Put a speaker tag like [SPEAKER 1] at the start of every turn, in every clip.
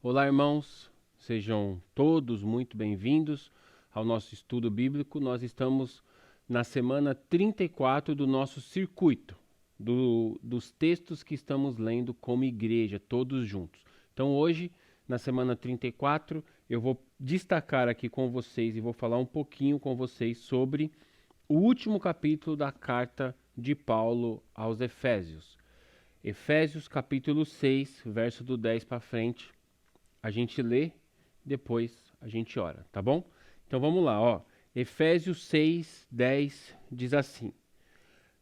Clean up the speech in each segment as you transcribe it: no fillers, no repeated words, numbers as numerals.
[SPEAKER 1] Olá, irmãos, sejam todos muito bem-vindos ao nosso estudo bíblico. Nós estamos na semana 34 do nosso circuito, dos textos que estamos lendo como igreja, todos juntos. Então, hoje, na semana 34, eu vou destacar aqui com vocês e vou falar um pouquinho com vocês sobre o último capítulo da carta de Paulo aos Efésios. Efésios capítulo 6, verso do 10 para frente. A gente lê, depois a gente ora, tá bom? Então vamos lá, ó. Efésios 6, 10 diz assim: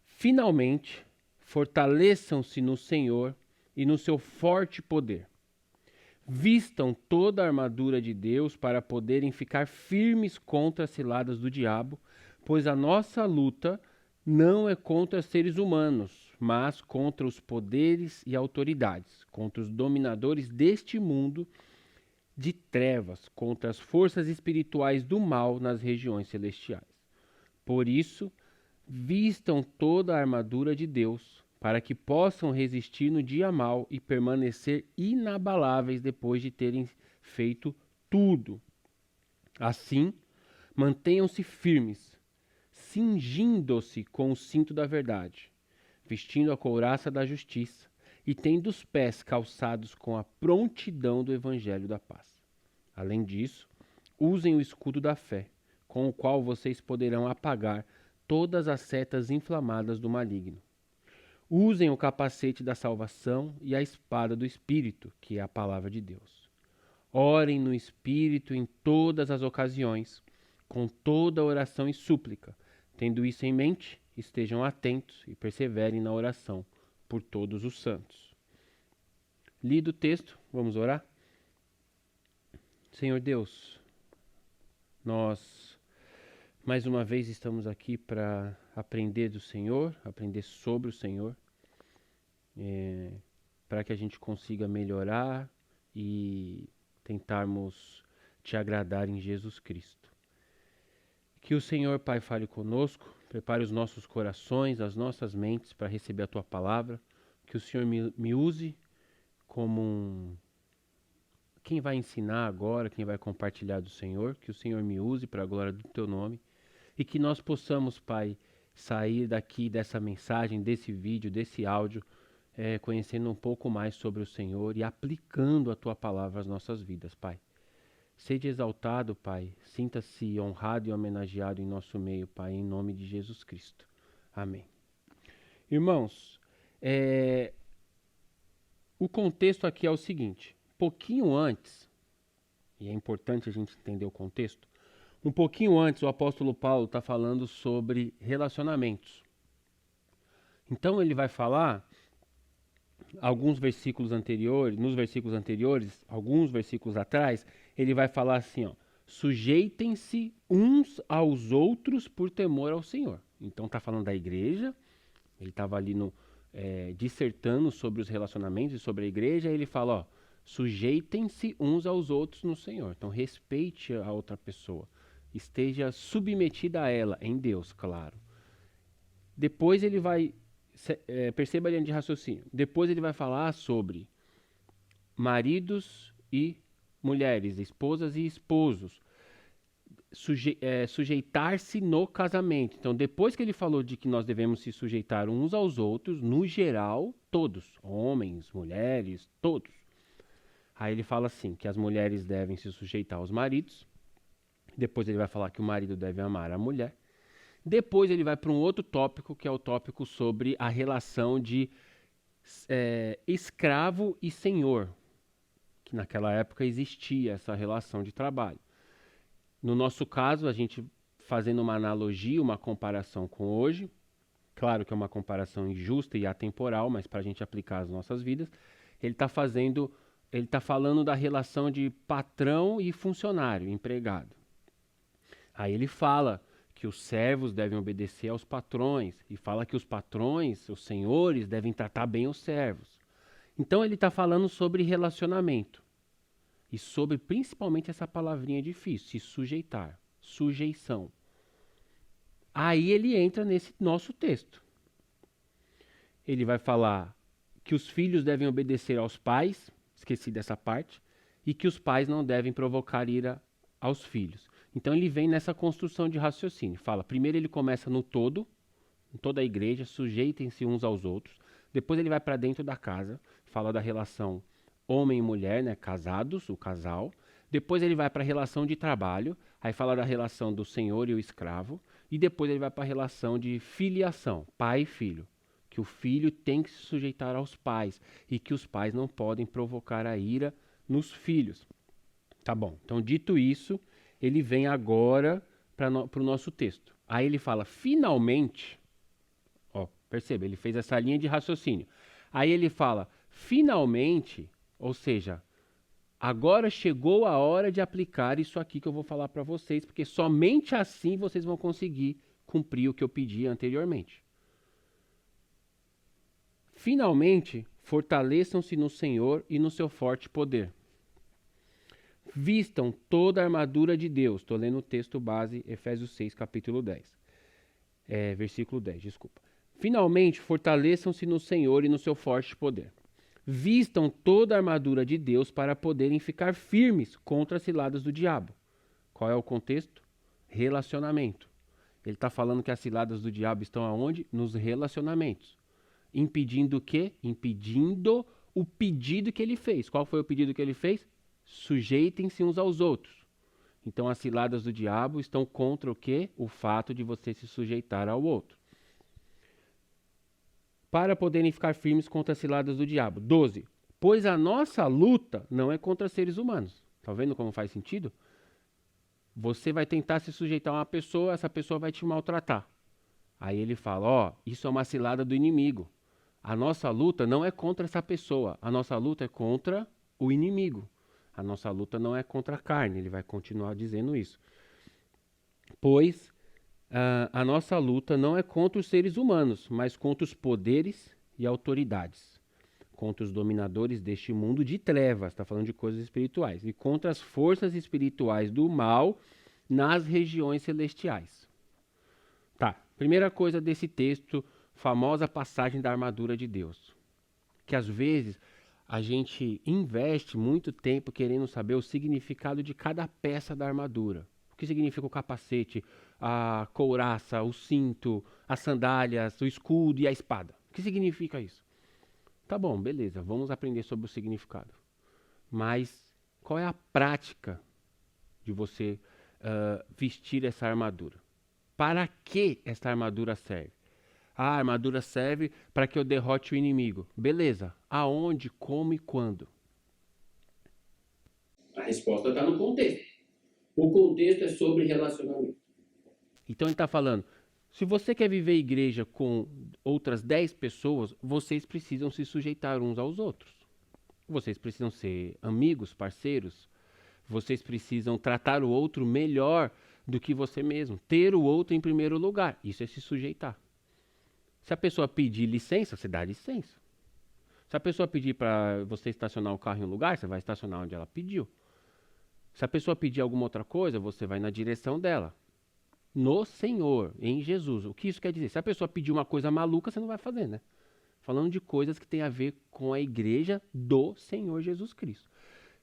[SPEAKER 1] Finalmente, fortaleçam-se no Senhor e no seu forte poder. Vistam toda a armadura de Deus para poderem ficar firmes contra as ciladas do diabo, pois a nossa luta não é contra seres humanos, mas contra os poderes e autoridades, contra os dominadores deste mundo de trevas, contra as forças espirituais do mal nas regiões celestiais. Por isso, vistam toda a armadura de Deus, para que possam resistir no dia mau e permanecer inabaláveis depois de terem feito tudo. Assim, mantenham-se firmes, cingindo-se com o cinto da verdade, vestindo a couraça da justiça e tendo os pés calçados com a prontidão do evangelho da paz. Além disso, usem o escudo da fé, com o qual vocês poderão apagar todas as setas inflamadas do maligno. Usem o capacete da salvação e a espada do Espírito, que é a palavra de Deus. Orem no Espírito em todas as ocasiões, com toda oração e súplica. Tendo isso em mente, estejam atentos e perseverem na oração por todos os santos. Lido o texto, vamos orar? Senhor Deus, nós mais uma vez estamos aqui para aprender do Senhor, aprender sobre o Senhor, para que a gente consiga melhorar e tentarmos te agradar em Jesus Cristo. Que o Senhor, Pai, fale conosco, prepare os nossos corações, as nossas mentes para receber a Tua palavra, que o Senhor me use como quem vai ensinar agora, quem vai compartilhar do Senhor, que o Senhor me use para a glória do Teu nome e que nós possamos, Pai, sair daqui dessa mensagem, desse vídeo, desse áudio, conhecendo um pouco mais sobre o Senhor e aplicando a Tua palavra às nossas vidas, Pai. Seja exaltado, Pai, sinta-se honrado e homenageado em nosso meio, Pai, em nome de Jesus Cristo. Amém. Irmãos, o contexto aqui é o seguinte, pouquinho antes, e é importante a gente entender o contexto, um pouquinho antes o apóstolo Paulo está falando sobre relacionamentos. Então ele vai falar alguns versículos anteriores, alguns versículos atrás, ele vai falar assim, ó, sujeitem-se uns aos outros por temor ao Senhor. Então está falando da igreja, ele estava ali dissertando sobre os relacionamentos e sobre a igreja, e ele fala, ó, sujeitem-se uns aos outros no Senhor. Então respeite a outra pessoa. Esteja submetida a ela, em Deus, claro. Depois ele vai, perceba a linha de raciocínio, depois ele vai falar sobre maridos e mulheres, esposas e esposos, sujeitar-se no casamento. Então, depois que ele falou de que nós devemos se sujeitar uns aos outros, no geral, todos, homens, mulheres, todos. Aí ele fala assim, que as mulheres devem se sujeitar aos maridos. Depois ele vai falar que o marido deve amar a mulher. Depois ele vai para um outro tópico, que é o tópico sobre a relação de escravo e senhor, que naquela época existia essa relação de trabalho. No nosso caso, a gente fazendo uma analogia, uma comparação com hoje, claro que é uma comparação injusta e atemporal, mas para a gente aplicar às nossas vidas, ele está falando da relação de patrão e funcionário, empregado. Aí ele fala que os servos devem obedecer aos patrões e fala que os patrões, os senhores, devem tratar bem os servos. Então ele está falando sobre relacionamento e sobre principalmente essa palavrinha difícil, se sujeitar, sujeição. Aí ele entra nesse nosso texto. Ele vai falar que os filhos devem obedecer aos pais, esqueci dessa parte, e que os pais não devem provocar ira aos filhos. Então ele vem nessa construção de raciocínio. Fala, primeiro ele começa no todo, em toda a igreja, sujeitem-se uns aos outros. Depois ele vai para dentro da casa, fala da relação homem e mulher, né, casados, o casal. Depois ele vai para a relação de trabalho, aí fala da relação do senhor e o escravo. E depois ele vai para a relação de filiação, pai e filho. Que o filho tem que se sujeitar aos pais e que os pais não podem provocar a ira nos filhos. Tá bom, então dito isso, ele vem agora para o nosso texto. Aí ele fala, finalmente, ó, perceba, ele fez essa linha de raciocínio. Aí ele fala, finalmente, ou seja, agora chegou a hora de aplicar isso aqui que eu vou falar para vocês, porque somente assim vocês vão conseguir cumprir o que eu pedi anteriormente. Finalmente, fortaleçam-se no Senhor e no seu forte poder. Vistam toda a armadura de Deus. Estou lendo o texto base, Efésios 6, capítulo 10. Versículo 10, desculpa. Finalmente, fortaleçam-se no Senhor e no seu forte poder. Vistam toda a armadura de Deus para poderem ficar firmes contra as ciladas do diabo. Qual é o contexto? Relacionamento. Ele está falando que as ciladas do diabo estão aonde? Nos relacionamentos. Impedindo o quê? Impedindo o pedido que ele fez. Qual foi o pedido que ele fez? Sujeitem-se uns aos outros. Então as ciladas do diabo estão contra o quê? O fato de você se sujeitar ao outro. Para poderem ficar firmes contra as ciladas do diabo. 12. Pois a nossa luta não é contra seres humanos. Tá vendo como faz sentido? Você vai tentar se sujeitar a uma pessoa, essa pessoa vai te maltratar. Aí ele fala, ó, isso é uma cilada do inimigo. A nossa luta não é contra essa pessoa, a nossa luta é contra o inimigo. A nossa luta não é contra a carne, ele vai continuar dizendo isso. Pois a nossa luta não é contra os seres humanos, mas contra os poderes e autoridades, contra os dominadores deste mundo de trevas, está falando de coisas espirituais, e contra as forças espirituais do mal nas regiões celestiais. Tá, primeira coisa desse texto, famosa passagem da armadura de Deus, que às vezes a gente investe muito tempo querendo saber o significado de cada peça da armadura. O que significa o capacete, a couraça, o cinto, as sandálias, o escudo e a espada. O que significa isso? Tá bom, beleza, vamos aprender sobre o significado. Mas qual é a prática de você vestir essa armadura? Para que essa armadura serve? A armadura serve para que eu derrote o inimigo. Beleza. Aonde, como e quando? A resposta está no contexto. O contexto é sobre relacionamento. Então ele está falando, se você quer viver igreja com outras 10 pessoas, vocês precisam se sujeitar uns aos outros. Vocês precisam ser amigos, parceiros. Vocês precisam tratar o outro melhor do que você mesmo. Ter o outro em primeiro lugar. Isso é se sujeitar. Se a pessoa pedir licença, você dá licença. Se a pessoa pedir para você estacionar o carro em um lugar, você vai estacionar onde ela pediu. Se a pessoa pedir alguma outra coisa, você vai na direção dela. No Senhor, em Jesus. O que isso quer dizer? Se a pessoa pedir uma coisa maluca, você não vai fazer, né? Falando de coisas que tem a ver com a igreja do Senhor Jesus Cristo.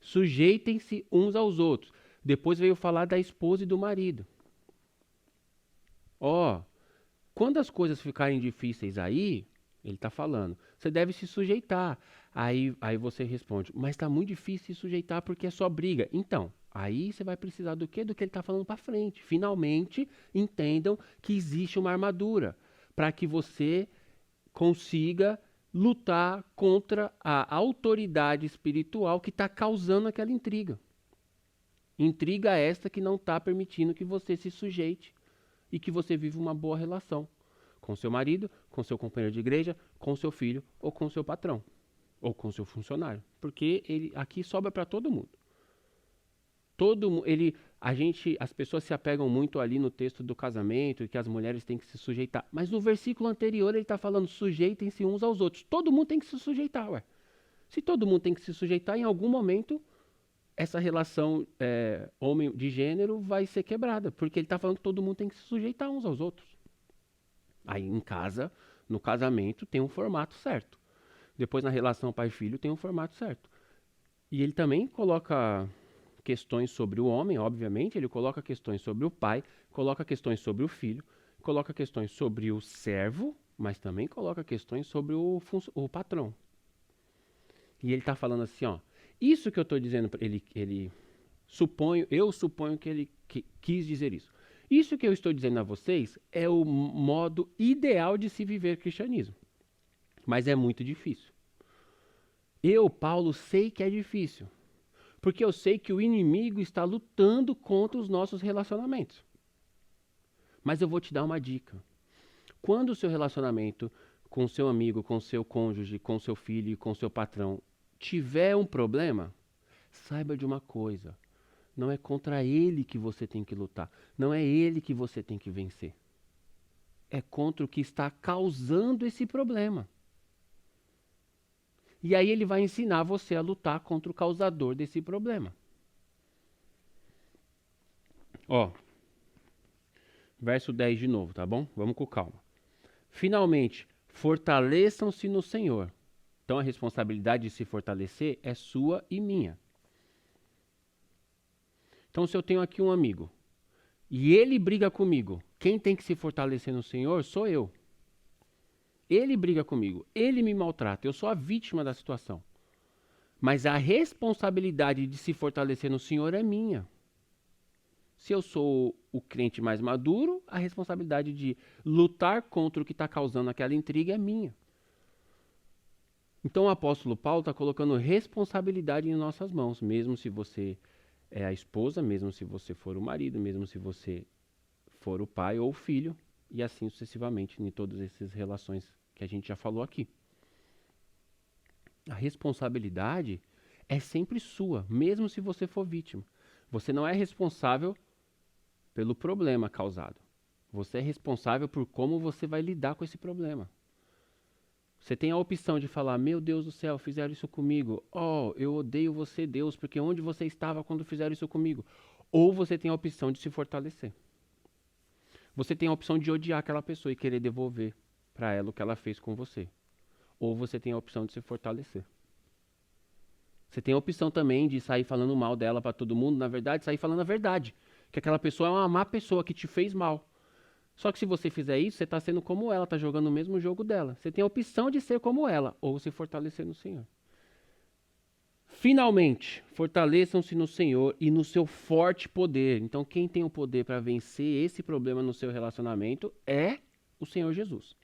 [SPEAKER 1] Sujeitem-se uns aos outros. Depois veio falar da esposa e do marido. Ó, quando as coisas ficarem difíceis aí, ele está falando, você deve se sujeitar. Aí você responde, mas está muito difícil se sujeitar porque é só briga. Então, aí você vai precisar do quê? Do que ele está falando para frente. Finalmente, entendam que existe uma armadura para que você consiga lutar contra a autoridade espiritual que está causando aquela intriga. Intriga esta que não está permitindo que você se sujeite e que você viva uma boa relação com seu marido, com seu companheiro de igreja, com seu filho ou com seu patrão ou com seu funcionário, porque ele aqui sobra para todo mundo. As pessoas se apegam muito ali no texto do casamento e que as mulheres têm que se sujeitar, mas no versículo anterior ele está falando sujeitem-se uns aos outros. Todo mundo tem que se sujeitar, ué. Se todo mundo tem que se sujeitar, em algum momento essa relação homem de gênero vai ser quebrada, porque ele está falando que todo mundo tem que se sujeitar uns aos outros. Aí em casa, no casamento, tem um formato certo. Depois na relação pai-filho tem um formato certo. E ele também coloca questões sobre o homem, obviamente, ele coloca questões sobre o pai, coloca questões sobre o filho, coloca questões sobre o servo, mas também coloca questões sobre o patrão. E ele está falando assim, ó, isso que eu estou dizendo, eu suponho que ele quis dizer isso. Isso que eu estou dizendo a vocês é o modo ideal de se viver cristianismo. Mas é muito difícil. Eu, Paulo, sei que é difícil. Porque eu sei que o inimigo está lutando contra os nossos relacionamentos. Mas eu vou te dar uma dica. Quando o seu relacionamento com o seu amigo, com o seu cônjuge, com o seu filho e com o seu patrão tiver um problema, saiba de uma coisa. Não é contra ele que você tem que lutar. Não é ele que você tem que vencer. É contra o que está causando esse problema. E aí ele vai ensinar você a lutar contra o causador desse problema. Ó, verso 10 de novo, tá bom? Vamos com calma. Finalmente, fortaleçam-se no Senhor. Então a responsabilidade de se fortalecer é sua e minha. Então se eu tenho aqui um amigo e ele briga comigo, quem tem que se fortalecer no Senhor sou eu. Ele briga comigo, ele me maltrata, eu sou a vítima da situação. Mas a responsabilidade de se fortalecer no Senhor é minha. Se eu sou o crente mais maduro, a responsabilidade de lutar contra o que está causando aquela intriga é minha. Então o apóstolo Paulo está colocando responsabilidade em nossas mãos, mesmo se você é a esposa, mesmo se você for o marido, mesmo se você for o pai ou o filho, e assim sucessivamente em todas essas relações que a gente já falou aqui. A responsabilidade é sempre sua, mesmo se você for vítima. Você não é responsável pelo problema causado. Você é responsável por como você vai lidar com esse problema. Você tem a opção de falar, meu Deus do céu, fizeram isso comigo. Oh, eu odeio você, Deus, porque onde você estava quando fizeram isso comigo? Ou você tem a opção de se fortalecer. Você tem a opção de odiar aquela pessoa e querer devolver para ela o que ela fez com você. Ou você tem a opção de se fortalecer. Você tem a opção também de sair falando mal dela para todo mundo, na verdade, sair falando a verdade. Que aquela pessoa é uma má pessoa que te fez mal. Só que se você fizer isso, você está sendo como ela, está jogando o mesmo jogo dela. Você tem a opção de ser como ela, ou se fortalecer no Senhor. Finalmente, fortaleçam-se no Senhor e no seu forte poder. Então, quem tem o poder para vencer esse problema no seu relacionamento é o Senhor Jesus.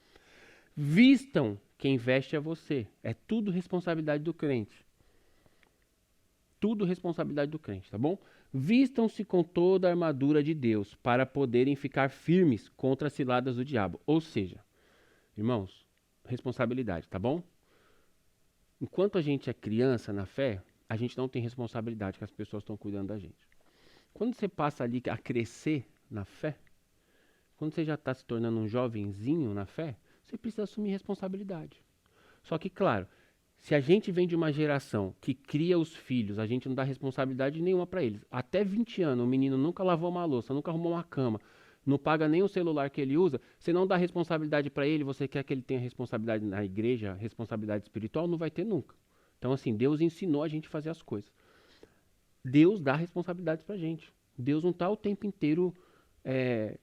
[SPEAKER 1] Vistam quem veste a você. É tudo responsabilidade do crente. Tudo responsabilidade do crente, tá bom? Vistam-se com toda a armadura de Deus para poderem ficar firmes contra as ciladas do diabo. Ou seja, irmãos, responsabilidade, tá bom? Enquanto a gente é criança na fé, a gente não tem responsabilidade que as pessoas estão cuidando da gente. Quando você passa ali a crescer na fé, quando você já está se tornando um jovenzinho na fé, você precisa assumir responsabilidade. Só que, claro, se a gente vem de uma geração que cria os filhos, a gente não dá responsabilidade nenhuma para eles. Até 20 anos, o menino nunca lavou uma louça, nunca arrumou uma cama, não paga nem o celular que ele usa, você não dá responsabilidade para ele, você quer que ele tenha responsabilidade na igreja, responsabilidade espiritual, não vai ter nunca. Então, assim, Deus ensinou a gente a fazer as coisas. Deus dá responsabilidades pra gente. Deus não está o tempo inteiro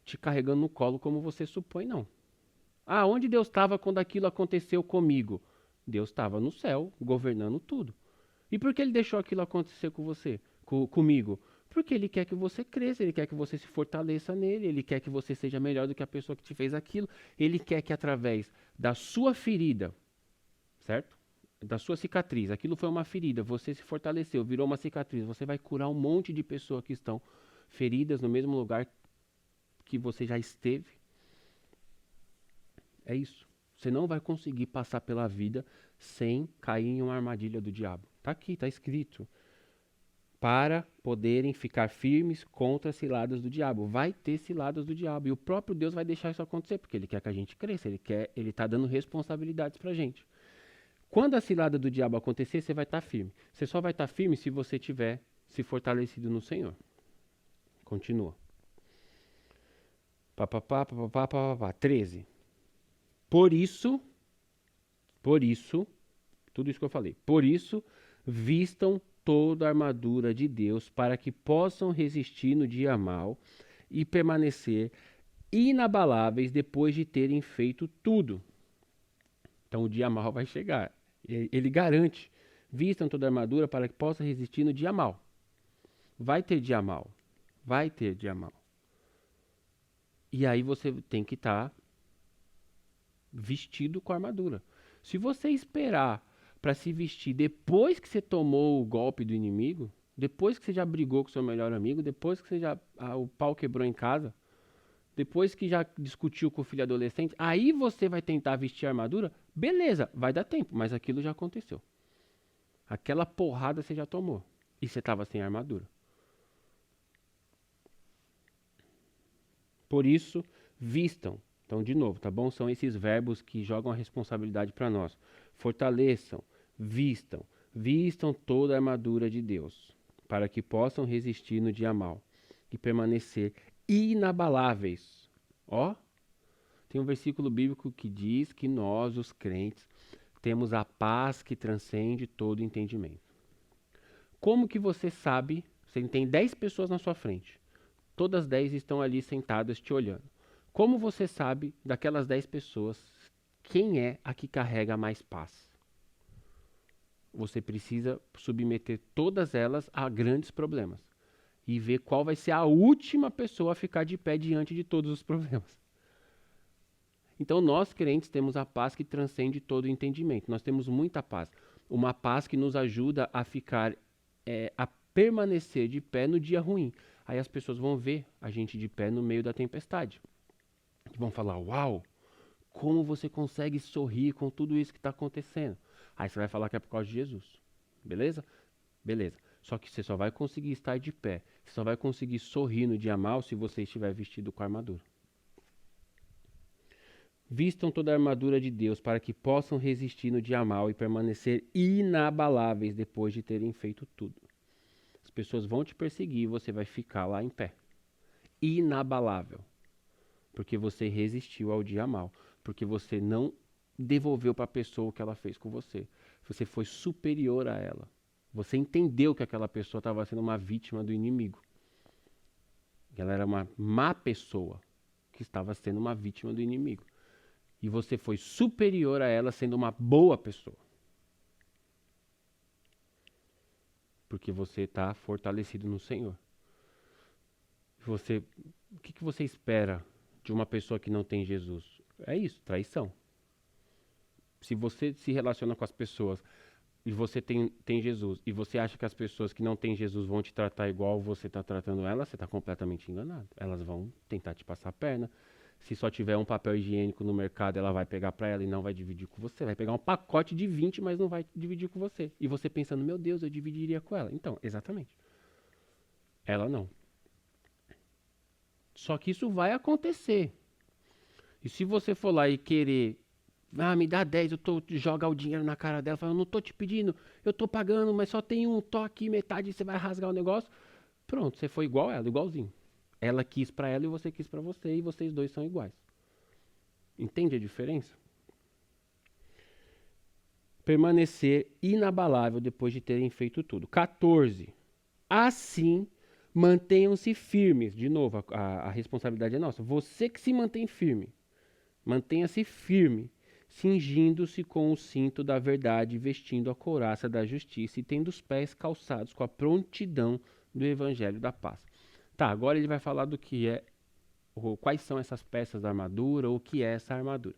[SPEAKER 1] te carregando no colo como você supõe, não. Ah, onde Deus estava quando aquilo aconteceu comigo? Deus estava no céu, governando tudo. E por que ele deixou aquilo acontecer com você, comigo? Porque ele quer que você cresça, ele quer que você se fortaleça nele, ele quer que você seja melhor do que a pessoa que te fez aquilo. Ele quer que através da sua ferida, certo? Da sua cicatriz, aquilo foi uma ferida, você se fortaleceu, virou uma cicatriz, você vai curar um monte de pessoas que estão feridas no mesmo lugar que você já esteve. É isso. Você não vai conseguir passar pela vida sem cair em uma armadilha do diabo. Tá aqui, tá escrito. Para poderem ficar firmes contra as ciladas do diabo. Vai ter ciladas do diabo. E o próprio Deus vai deixar isso acontecer, porque ele quer que a gente cresça, ele tá dando responsabilidades pra gente. Quando a cilada do diabo acontecer, você vai estar firme. Você só vai estar firme se você tiver se fortalecido no Senhor. Continua. 13. Por isso, tudo isso que eu falei. Por isso, vistam toda a armadura de Deus para que possam resistir no dia mau e permanecer inabaláveis depois de terem feito tudo. Então o dia mau vai chegar. Ele garante: vistam toda a armadura para que possam resistir no dia mau. Vai ter dia mau. Vai ter dia mau. E aí você tem que estar vestido com a armadura. Se você esperar para se vestir depois que você tomou o golpe do inimigo, depois que você já brigou com seu melhor amigo, depois que você o pau quebrou em casa, depois que já discutiu com o filho adolescente, aí você vai tentar vestir a armadura, beleza, vai dar tempo, mas aquilo já aconteceu. Aquela porrada você já tomou e você estava sem armadura. Por isso, vistam. Então, de novo, tá bom? São esses verbos que jogam a responsabilidade para nós. Fortaleçam, vistam toda a armadura de Deus, para que possam resistir no dia mau e permanecer inabaláveis. Ó, tem um versículo bíblico que diz que nós, os crentes, temos a paz que transcende todo entendimento. Como que você sabe? Você tem 10 pessoas na sua frente. Todas 10 estão ali sentadas te olhando. Como você sabe daquelas 10 pessoas quem é a que carrega mais paz? Você precisa submeter todas elas a grandes problemas e ver qual vai ser a última pessoa a ficar de pé diante de todos os problemas. Então nós crentes temos a paz que transcende todo o entendimento. Nós temos muita paz. Uma paz que nos ajuda a ficar, a permanecer de pé no dia ruim. Aí as pessoas vão ver a gente de pé no meio da tempestade. Vão falar: uau, como você consegue sorrir com tudo isso que está acontecendo? Aí você vai falar que é por causa de Jesus. Beleza? Beleza. Só que você só vai conseguir estar de pé. Você só vai conseguir sorrir no dia mau se você estiver vestido com a armadura. Vistam toda a armadura de Deus para que possam resistir no dia mau e permanecer inabaláveis depois de terem feito tudo. As pessoas vão te perseguir e você vai ficar lá em pé. Inabalável. Porque você resistiu ao dia mau. Porque você não devolveu para a pessoa o que ela fez com você. Você foi superior a ela. Você entendeu que aquela pessoa estava sendo uma vítima do inimigo. Ela era uma má pessoa que estava sendo uma vítima do inimigo. E você foi superior a ela sendo uma boa pessoa. Porque você está fortalecido no Senhor. O que você espera de uma pessoa que não tem Jesus? É isso, traição. Se você se relaciona com as pessoas e você tem Jesus, e você acha que as pessoas que não têm Jesus vão te tratar igual você está tratando elas, você está completamente enganado. Elas vão tentar te passar a perna. Se só tiver um papel higiênico no mercado, ela vai pegar para ela e não vai dividir com você. Vai pegar um pacote de 20, mas não vai dividir com você. E você pensando: meu Deus, eu dividiria com ela. Então, exatamente. Ela não. Só que isso vai acontecer. E se você for lá e querer: me dá 10, jogar o dinheiro na cara dela, fala: eu não tô te pedindo, eu tô pagando, mas só tem um toque, metade, você vai rasgar o negócio. Pronto, você foi igual a ela, igualzinho. Ela quis pra ela e você quis pra você, e vocês dois são iguais. Entende a diferença? Permanecer inabalável depois de terem feito tudo. 14. Assim, mantenham-se firmes. De novo, a responsabilidade é nossa. Você que se mantém firme. Mantenha-se firme, cingindo-se com o cinto da verdade, vestindo a couraça da justiça e tendo os pés calçados com a prontidão do evangelho da paz. Tá, agora ele vai falar do que é, quais são essas peças da armadura, ou o que é essa armadura.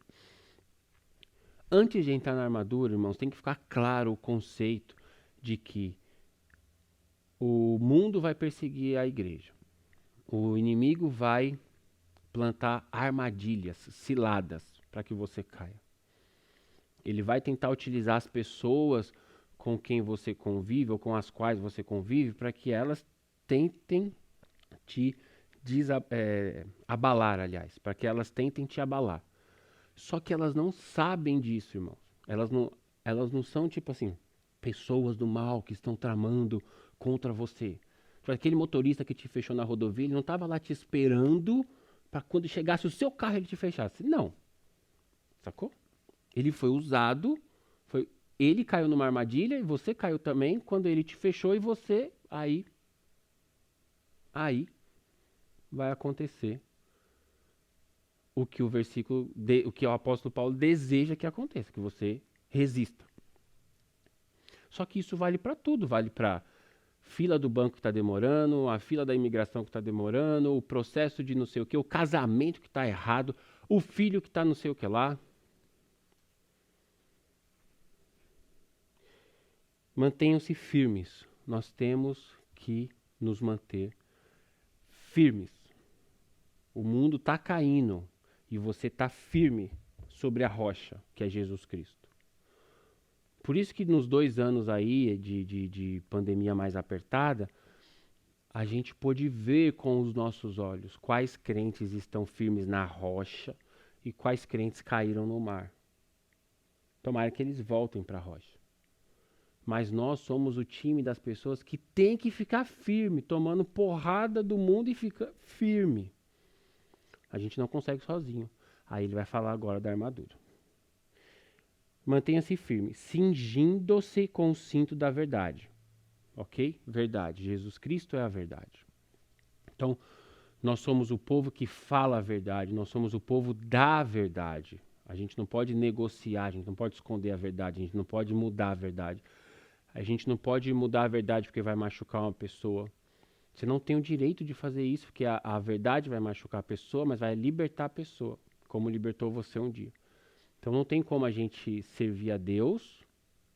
[SPEAKER 1] Antes de entrar na armadura, irmãos, tem que ficar claro o conceito de que o mundo vai perseguir a igreja. O inimigo vai plantar armadilhas, ciladas, para que você caia. Ele vai tentar utilizar as pessoas com quem você convive, ou com as quais você convive, para que elas tentem te abalar, aliás, para que elas tentem te abalar. Só que elas não sabem disso, irmãos. Elas não são tipo assim, pessoas do mal que estão tramando contra você. Aquele motorista que te fechou na rodovia, ele não estava lá te esperando para quando chegasse o seu carro ele te fechasse. Não. Sacou? Ele foi usado, ele caiu numa armadilha e você caiu também quando ele te fechou e você, aí vai acontecer o que o que o apóstolo Paulo deseja que aconteça, que você resista. Só que isso vale para tudo, vale para fila do banco que está demorando, a fila da imigração que está demorando, o processo de não sei o que, o casamento que está errado, o filho que está não sei o que lá. Mantenham-se firmes. Nós temos que nos manter firmes. O mundo está caindo e você está firme sobre a rocha, que é Jesus Cristo. Por isso que nos 2 anos aí de pandemia mais apertada, a gente pôde ver com os nossos olhos quais crentes estão firmes na rocha e quais crentes caíram no mar. Tomara que eles voltem para a rocha. Mas nós somos o time das pessoas que tem que ficar firme, tomando porrada do mundo e fica firme. A gente não consegue sozinho. Aí ele vai falar agora da armadura. Mantenha-se firme, cingindo-se com o cinto da verdade. Ok? Verdade. Jesus Cristo é a verdade. Então, nós somos o povo que fala a verdade, nós somos o povo da verdade. A gente não pode negociar, a gente não pode esconder a verdade, a gente não pode mudar a verdade. A gente não pode mudar a verdade porque vai machucar uma pessoa. Você não tem o direito de fazer isso, porque a verdade vai machucar a pessoa, mas vai libertar a pessoa, como libertou você um dia. Então não tem como a gente servir a Deus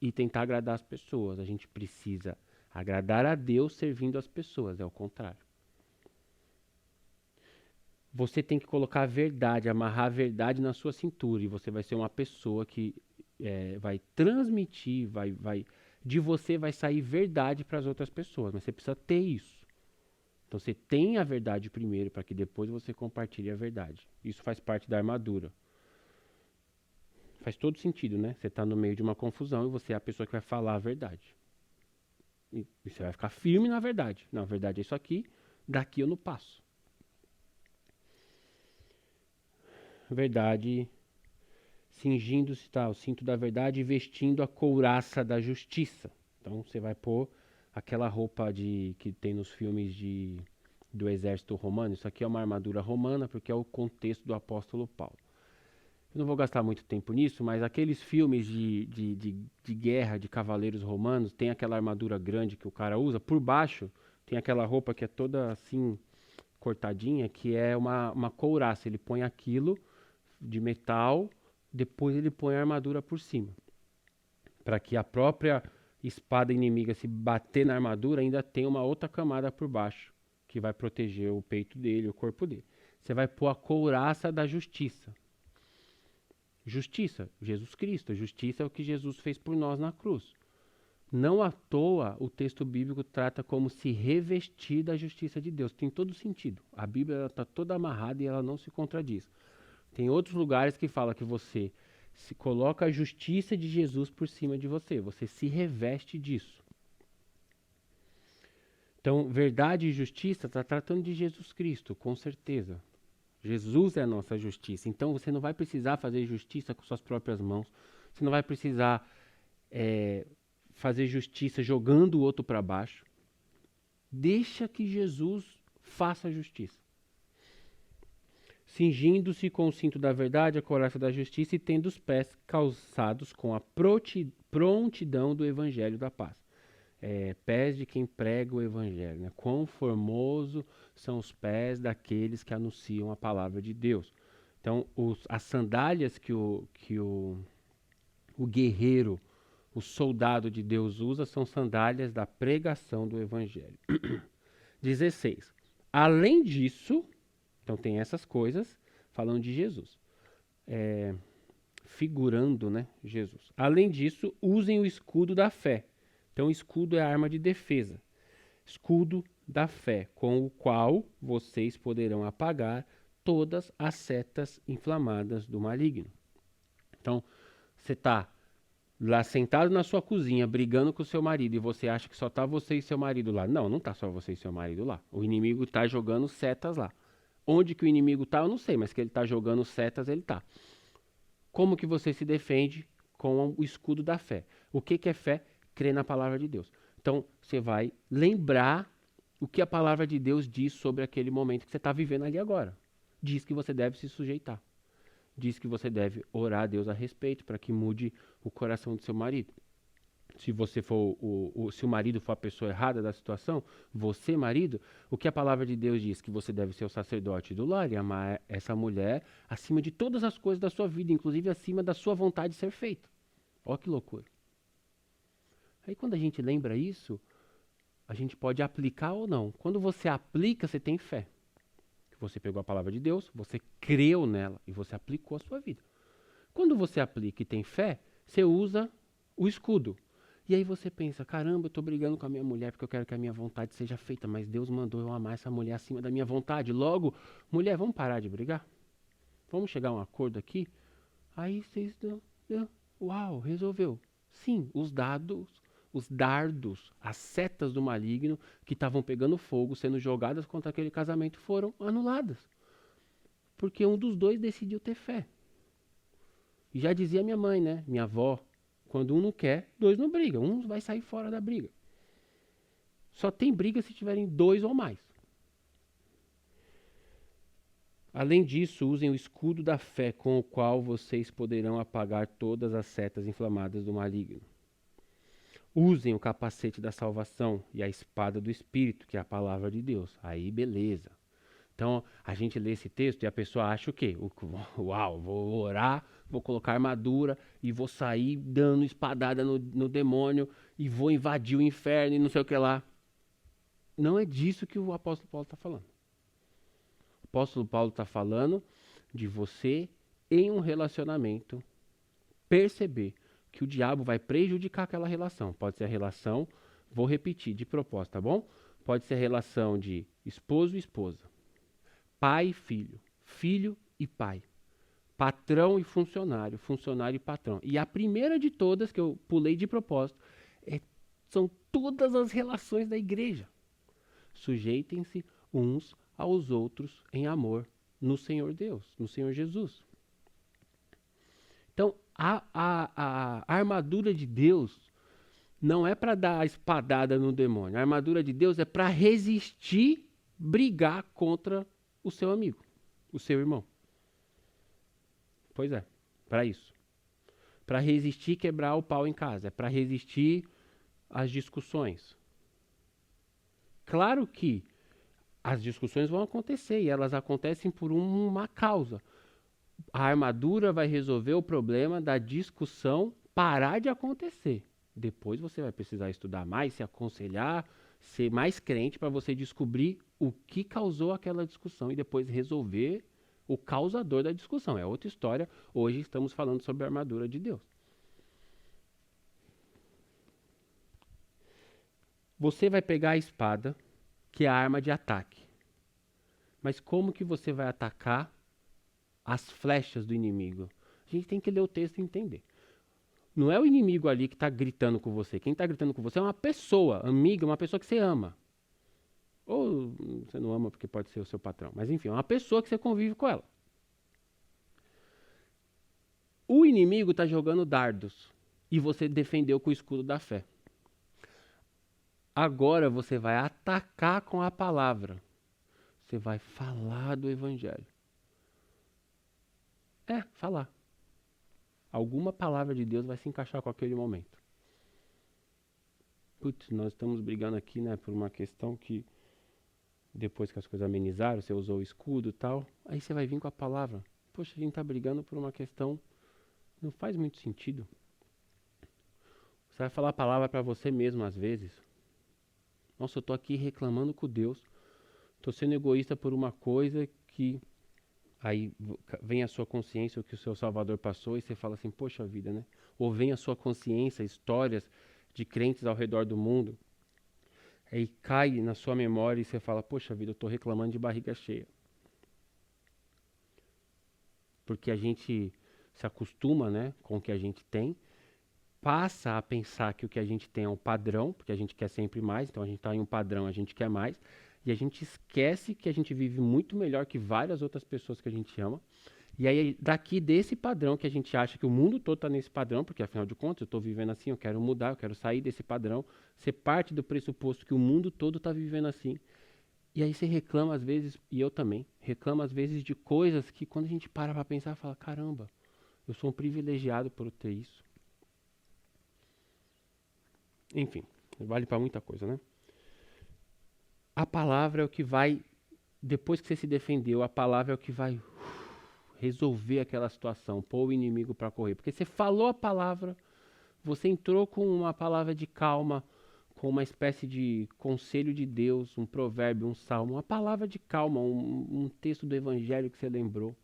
[SPEAKER 1] e tentar agradar as pessoas. A gente precisa agradar a Deus servindo as pessoas, é o contrário. Você tem que colocar a verdade, amarrar a verdade na sua cintura, e você vai ser uma pessoa que vai transmitir, de você vai sair verdade para as outras pessoas, mas você precisa ter isso. Então você tem a verdade primeiro, para que depois você compartilhe a verdade. Isso faz parte da armadura. Faz todo sentido, né? Você está no meio de uma confusão e você é a pessoa que vai falar a verdade. E você vai ficar firme na verdade. Não, a verdade é isso aqui, daqui eu não passo. Verdade, cingindo-se, tá, o cinto da verdade e vestindo a couraça da justiça. Então você vai pôr aquela roupa que tem nos filmes do exército romano. Isso aqui é uma armadura romana porque é o contexto do apóstolo Paulo. Eu não vou gastar muito tempo nisso, mas aqueles filmes de guerra, de cavaleiros romanos, tem aquela armadura grande que o cara usa. Por baixo tem aquela roupa que é toda assim cortadinha, que é uma couraça. Ele põe aquilo de metal, depois ele põe a armadura por cima. Para que a própria espada inimiga se bater na armadura, ainda tem uma outra camada por baixo, que vai proteger o peito dele, o corpo dele. Você vai pôr a couraça da justiça. Justiça, Jesus Cristo. Justiça é o que Jesus fez por nós na cruz. Não à toa o texto bíblico trata como se revestir da justiça de Deus. Tem todo sentido. A Bíblia está toda amarrada e ela não se contradiz. Tem outros lugares que fala que você se coloca a justiça de Jesus por cima de você. Você se reveste disso. Então, verdade e justiça está tratando de Jesus Cristo, com certeza. Jesus é a nossa justiça. Então, você não vai precisar fazer justiça com suas próprias mãos. Você não vai precisar fazer justiça jogando o outro para baixo. Deixa que Jesus faça a justiça. Cingindo-se com o cinto da verdade, a couraça da justiça e tendo os pés calçados com a prontidão do evangelho da paz. Pés de quem prega o evangelho, né? Quão formoso são os pés daqueles que anunciam a palavra de Deus. Então, as sandálias que o guerreiro, o soldado de Deus usa, são sandálias da pregação do evangelho. 16. Além disso, então tem essas coisas falando de Jesus, figurando, né, Jesus. Além disso, usem o escudo da fé. Então, o escudo é a arma de defesa. Escudo da fé, com o qual vocês poderão apagar todas as setas inflamadas do maligno. Então, você está lá sentado na sua cozinha, brigando com o seu marido, e você acha que só está você e seu marido lá. Não, não está só você e seu marido lá. O inimigo está jogando setas lá. Onde que o inimigo está, eu não sei, mas que ele está jogando setas, ele está. Como que você se defende? Com o escudo da fé. O que é fé? Crer na palavra de Deus. Então, você vai lembrar o que a palavra de Deus diz sobre aquele momento que você está vivendo ali agora. Diz que você deve se sujeitar. Diz que você deve orar a Deus a respeito para que mude o coração do seu marido. Se você for se o marido for a pessoa errada da situação, você, marido, o que a palavra de Deus diz? Que você deve ser o sacerdote do lar e amar essa mulher acima de todas as coisas da sua vida, inclusive acima da sua vontade de ser feita. Olha que loucura. Aí quando a gente lembra isso, a gente pode aplicar ou não. Quando você aplica, você tem fé. Você pegou a palavra de Deus, você creu nela e você aplicou a sua vida. Quando você aplica e tem fé, você usa o escudo. E aí você pensa, caramba, eu estou brigando com a minha mulher porque eu quero que a minha vontade seja feita, mas Deus mandou eu amar essa mulher acima da minha vontade. Logo, mulher, vamos parar de brigar? Vamos chegar a um acordo aqui? Aí vocês, uau, resolveu. Sim, os dardos, as setas do maligno que estavam pegando fogo, sendo jogadas contra aquele casamento, foram anuladas. Porque um dos dois decidiu ter fé. E já dizia minha mãe, né? Minha avó, quando um não quer, dois não brigam. Um vai sair fora da briga. Só tem briga se tiverem dois ou mais. Além disso, usem o escudo da fé com o qual vocês poderão apagar todas as setas inflamadas do maligno. Usem o capacete da salvação e a espada do Espírito, que é a palavra de Deus. Aí, beleza. Então, a gente lê esse texto e a pessoa acha o quê? Uau, vou orar, vou colocar armadura e vou sair dando espadada no demônio e vou invadir o inferno e não sei o que lá. Não é disso que o apóstolo Paulo está falando. O apóstolo Paulo está falando de você, em um relacionamento, perceber que o diabo vai prejudicar aquela relação. Pode ser a relação, vou repetir de propósito, tá bom? Pode ser a relação de esposo e esposa, pai e filho, filho e pai, patrão e funcionário, funcionário e patrão. E a primeira de todas, que eu pulei de propósito, são todas as relações da igreja. Sujeitem-se uns aos outros em amor no Senhor Deus, no Senhor Jesus. Então, a armadura de Deus não é para dar a espadada no demônio. A armadura de Deus é para resistir, brigar contra o seu amigo, o seu irmão. Pois é, para isso. Para resistir, quebrar o pau em casa. É para resistir às discussões. Claro que as discussões vão acontecer e elas acontecem por uma causa. A armadura vai resolver o problema da discussão parar de acontecer. Depois você vai precisar estudar mais, se aconselhar, ser mais crente para você descobrir o que causou aquela discussão e depois resolver o causador da discussão. É outra história. Hoje estamos falando sobre a armadura de Deus. Você vai pegar a espada, que é a arma de ataque. Mas como que você vai atacar as flechas do inimigo? A gente tem que ler o texto e entender. Não é o inimigo ali que está gritando com você. Quem está gritando com você é uma pessoa, amiga, uma pessoa que você ama. Ou você não ama porque pode ser o seu patrão. Mas enfim, é uma pessoa que você convive com ela. O inimigo está jogando dardos. E você defendeu com o escudo da fé. Agora você vai atacar com a palavra. Você vai falar do evangelho. Falar. Alguma palavra de Deus vai se encaixar com aquele momento. Putz, nós estamos brigando aqui, né, por uma questão que depois que as coisas amenizaram, você usou o escudo e tal, aí você vai vir com a palavra. Poxa, a gente está brigando por uma questão, não faz muito sentido. Você vai falar a palavra para você mesmo às vezes. Nossa, eu estou aqui reclamando com Deus, estou sendo egoísta por uma coisa que... Aí vem a sua consciência o que o seu Salvador passou e você fala assim, poxa vida, né? Ou vem a sua consciência, histórias de crentes ao redor do mundo. Aí cai na sua memória e você fala, poxa vida, eu estou reclamando de barriga cheia. Porque a gente se acostuma, né, com o que a gente tem, passa a pensar que o que a gente tem é um padrão, porque a gente quer sempre mais, então a gente está em um padrão, a gente quer mais. E a gente esquece que a gente vive muito melhor que várias outras pessoas que a gente ama. E aí, daqui desse padrão que a gente acha que o mundo todo está nesse padrão, porque afinal de contas eu estou vivendo assim, eu quero mudar, eu quero sair desse padrão, você parte do pressuposto que o mundo todo está vivendo assim. E aí você reclama às vezes, e eu também, reclamo às vezes de coisas que quando a gente para pensar, fala, caramba, eu sou um privilegiado por ter isso. Enfim, vale para muita coisa, né? A palavra é o que vai, depois que você se defendeu, a palavra é o que vai resolver aquela situação, pôr o inimigo para correr. Porque você falou a palavra, você entrou com uma palavra de calma, com uma espécie de conselho de Deus, um provérbio, um salmo, uma palavra de calma, um texto do evangelho que você lembrou.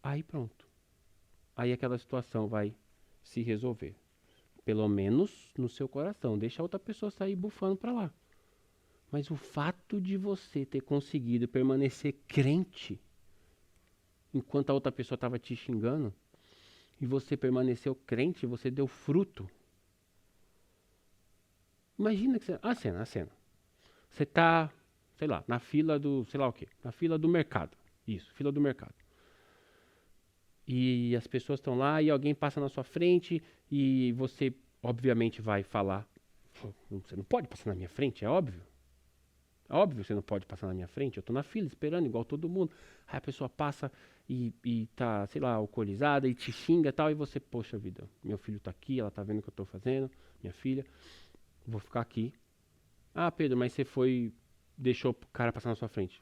[SPEAKER 1] Aí pronto. Aí aquela situação vai se resolver. Pelo menos no seu coração. Deixa a outra pessoa sair bufando para lá. Mas o fato de você ter conseguido permanecer crente enquanto a outra pessoa estava te xingando, e você permaneceu crente, você deu fruto. Imagina que você... A cena. Você tá, sei lá, na fila do, sei lá o quê, na fila do mercado. Isso, fila do mercado. E as pessoas estão lá e alguém passa na sua frente e você, obviamente, vai falar. Você não pode passar na minha frente, é óbvio. É óbvio que você não pode passar na minha frente, eu tô na fila esperando igual todo mundo. Aí a pessoa passa e tá, sei lá, alcoolizada e te xinga e tal, e você, poxa vida, meu filho tá aqui, ela tá vendo o que eu tô fazendo, minha filha, vou ficar aqui. Ah, Pedro, mas você deixou o cara passar na sua frente.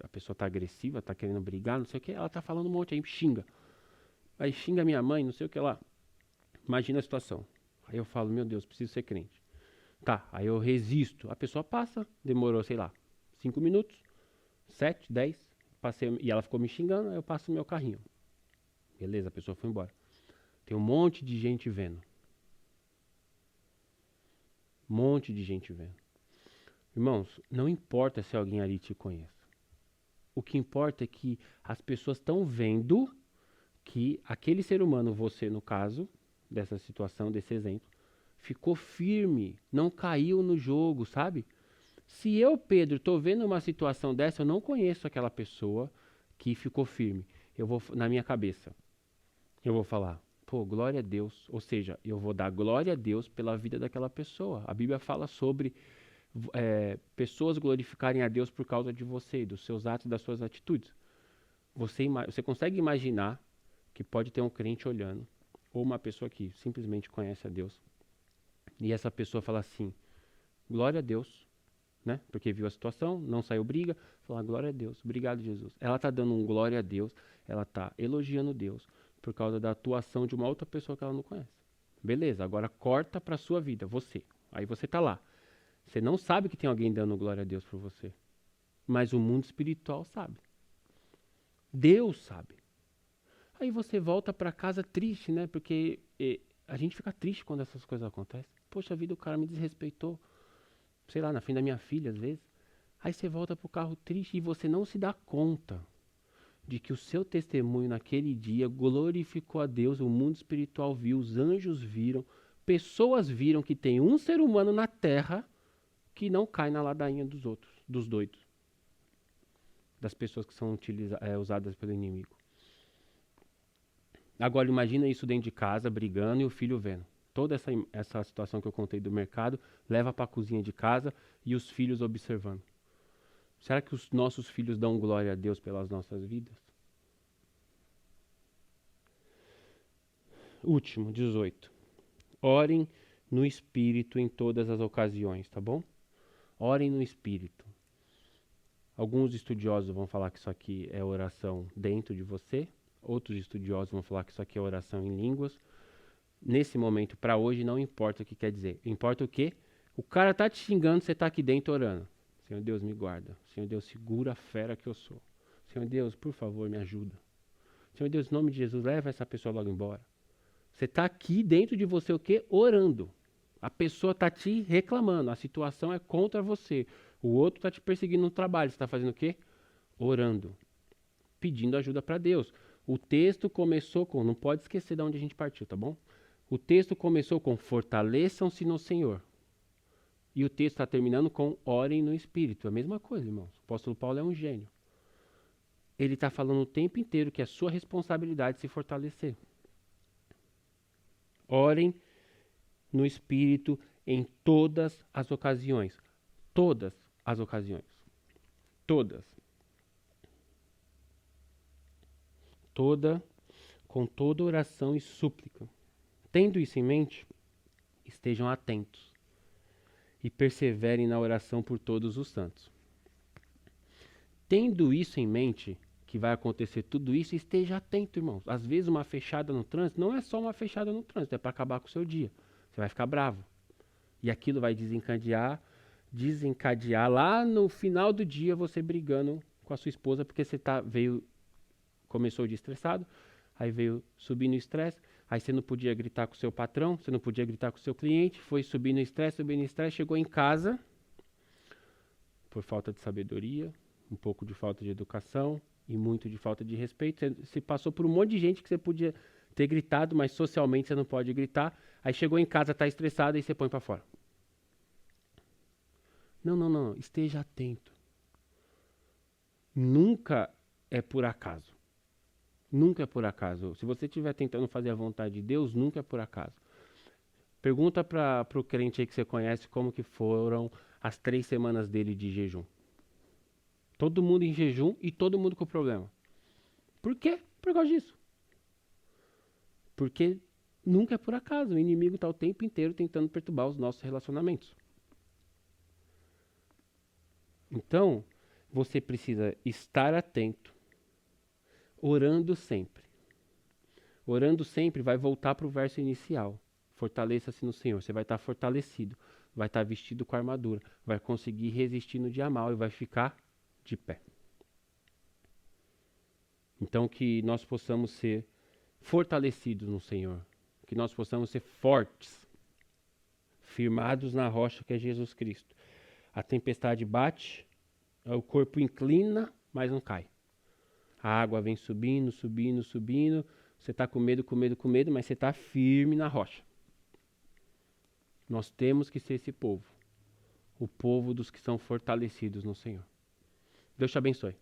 [SPEAKER 1] A pessoa tá agressiva, tá querendo brigar, não sei o que, ela tá falando um monte aí, xinga. Aí xinga minha mãe, não sei o que lá. Imagina a situação. Aí eu falo, meu Deus, preciso ser crente. Tá, aí eu resisto. A pessoa passa, demorou, sei lá, 5 minutos, 7, 10, passei, e ela ficou me xingando, aí eu passo o meu carrinho. Beleza, a pessoa foi embora. Tem um monte de gente vendo. Um monte de gente vendo. Irmãos, não importa se alguém ali te conhece. O que importa é que as pessoas estão vendo que aquele ser humano, você no caso, dessa situação, desse exemplo, ficou firme, não caiu no jogo, sabe? Se eu, Pedro, estou vendo uma situação dessa, eu não conheço aquela pessoa que ficou firme. Eu vou, na minha cabeça, eu vou falar, pô, glória a Deus. Ou seja, eu vou dar glória a Deus pela vida daquela pessoa. A Bíblia fala sobre pessoas glorificarem a Deus por causa de você, dos seus atos e das suas atitudes. Você consegue imaginar que pode ter um crente olhando, ou uma pessoa que simplesmente conhece a Deus, e essa pessoa fala assim, glória a Deus, né? Porque viu a situação, não saiu briga, fala glória a Deus, obrigado Jesus. Ela está dando um glória a Deus, ela está elogiando Deus por causa da atuação de uma outra pessoa que ela não conhece. Beleza, agora corta para sua vida, você. Aí você está lá. Você não sabe que tem alguém dando glória a Deus por você, mas o mundo espiritual sabe. Deus sabe. Aí você volta para casa triste, né? Porque a gente fica triste quando essas coisas acontecem. Poxa vida, o cara me desrespeitou. Sei lá, na frente da minha filha, às vezes. Aí você volta pro carro triste e você não se dá conta de que o seu testemunho naquele dia glorificou a Deus, o mundo espiritual viu, os anjos viram, pessoas viram que tem um ser humano na terra que não cai na ladainha dos outros, dos doidos, das pessoas que são usadas pelo inimigo. Agora imagina isso dentro de casa, brigando e o filho vendo. Toda essa situação que eu contei do mercado, leva para a cozinha de casa e os filhos observando. Será que os nossos filhos dão glória a Deus pelas nossas vidas? Último, 18. Orem no Espírito em todas as ocasiões, tá bom? Orem no Espírito. Alguns estudiosos vão falar que isso aqui é oração dentro de você. Outros estudiosos vão falar que isso aqui é oração em línguas. Nesse momento, para hoje, não importa o que quer dizer. Importa o quê? O cara tá te xingando, você tá aqui dentro orando. Senhor Deus, me guarda. Senhor Deus, segura a fera que eu sou. Senhor Deus, por favor, me ajuda. Senhor Deus, em nome de Jesus, leva essa pessoa logo embora. Você tá aqui dentro de você o quê? Orando. A pessoa tá te reclamando. A situação é contra você. O outro tá te perseguindo no trabalho. Você tá fazendo o quê? Orando. Pedindo ajuda para Deus. O texto começou com... Não pode esquecer de onde a gente partiu, tá bom? O texto começou com fortaleçam-se no Senhor. E o texto está terminando com orem no Espírito. É a mesma coisa, irmãos. O apóstolo Paulo é um gênio. ele está falando o tempo inteiro que é sua responsabilidade se fortalecer. Orem no Espírito em todas as ocasiões. Todas as ocasiões. Todas. Com toda oração e súplica. Tendo isso em mente, estejam atentos e perseverem na oração por todos os santos. Tendo isso em mente, que vai acontecer tudo isso, esteja atento, irmãos. Às vezes uma fechada no trânsito não é só uma fechada no trânsito, é para acabar com o seu dia. Você vai ficar bravo. E aquilo vai desencadear lá no final do dia você brigando com a sua esposa porque você começou o dia estressado, aí veio subir no estresse, aí você não podia gritar com o seu patrão, você não podia gritar com o seu cliente, foi subir no estresse, chegou em casa, por falta de sabedoria, um pouco de falta de educação e muito de falta de respeito, você passou por um monte de gente que você podia ter gritado, mas socialmente você não pode gritar, aí chegou em casa, tá estressado e você põe para fora. Não, esteja atento. Nunca é por acaso. Nunca é por acaso. Se você estiver tentando fazer a vontade de Deus, nunca é por acaso. Pergunta para o crente aí que você conhece como que foram as 3 semanas dele de jejum. Todo mundo em jejum e todo mundo com problema. Por quê? Por causa disso. Porque nunca é por acaso. O inimigo está o tempo inteiro tentando perturbar os nossos relacionamentos. Então, você precisa estar atento, orando sempre. Orando sempre vai voltar para o verso inicial. Fortaleça-se no Senhor. Você vai estar fortalecido, vai estar vestido com a armadura, vai conseguir resistir no dia mal e vai ficar de pé. Então, que nós possamos ser fortalecidos no Senhor, que nós possamos ser fortes, firmados na rocha que é Jesus Cristo. A tempestade bate, o corpo inclina, mas não cai. A água vem subindo. Você está com medo, mas você está firme na rocha. Nós temos que ser esse povo. O povo dos que são fortalecidos no Senhor. Deus te abençoe.